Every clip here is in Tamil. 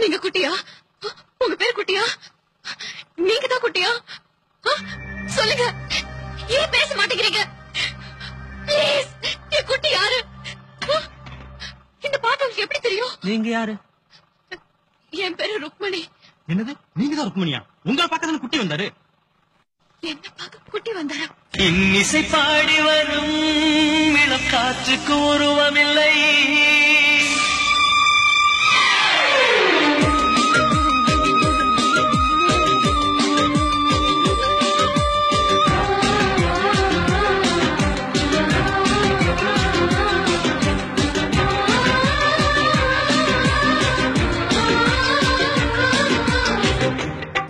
நீங்க குட்டியா? உங்க பேர் குட்டியா? நீங்க தான் குட்டியா? சொல்லுங்க, ஏன் பேச மாட்டேங்கிறீங்க? ப்ளீஸ், என் குட்டி யாரு? இந்த பாட்டு உங்களுக்கு எப்படி தெரியும்? நீங்க யாரு? என் பேரு ருக்மணி. என்னது, நீங்க தான் ருக்மணியா? உங்களை பார்க்க குட்டி வந்தாரு. என்ன பார்க்க குட்டி வந்தாரா? இன்னிசை பாடி வரும் இளம் காற்றுக்கு உருவமில்லை.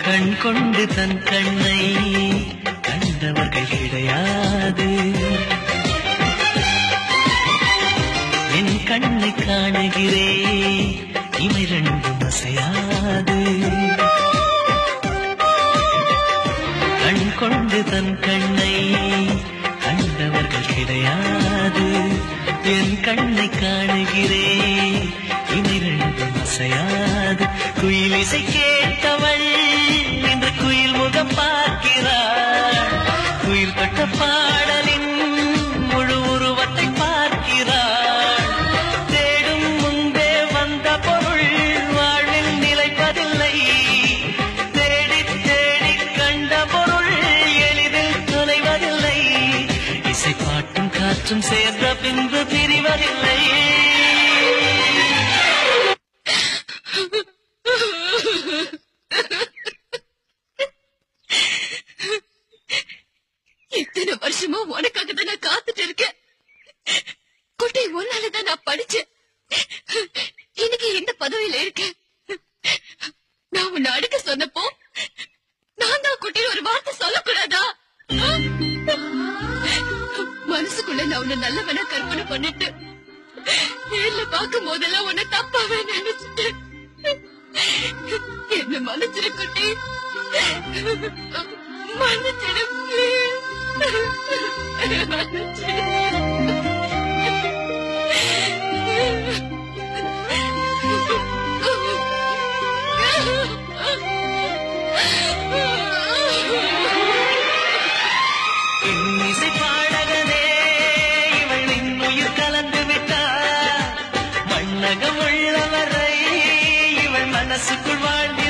கண் கொண்டு தன் கண்ணை கண்டவர்கள் கிடையாது. என் கண்ணை காணுகிறே இவை ரெண்டும் அசையாது. கண் கொண்டு தன் கண்ணை கண்டவர்கள் கிடையாது. என் கண்ணை காணுகிறே இவை ரெண்டும் அசையாது. குயிலிசை கேட்டவள் இன்று குயில் முகம் பார்க்கிறாள். குயில் தொட்ட பாடலின் முழு உருவத்தை பார்க்கிறாள். தேடும் முன்பே வந்த பொருள் வாழ்வில் நிலைப்பதில்லை. தேடி தேடி கண்ட பொருள் எளிதில் தொலைவதில்லை. இசை பாட்டும் காற்றும் சேர்ந்த பின்பு பிரிவதில்லை. இத்தனை வருஷமா உனக்காக தான் நான் காத்துட்டு இருக்கேன். குட்டி ஒன்னாலதான் நான் படிச்சேன். இன்னைக்கு எந்த பதவியில இருக்கேன்? நான் உன்னை அடுக்க சொன்னப்போ நான் தான் குட்டின்னு ஒரு வார்த்தை சொல்லக்கூடாதா? மனசுக்குள்ள நான் உன்னை நல்லவனா கற்பனை பண்ணிட்டு நேர்ல பார்க்கும் போதெல்லாம் உன்னை தப்பாவே நினைச்சிட்டேன். என்ன மன்னிச்சிரு குட்டி, மன்னிச்சிடு please. இன்னிசை பாடகனே இவள் இன்னுயிர் கலந்து விட்டார். மண்ணகம் உள்ளவரை இவள் மனசுக்குள் வாழ்ந்து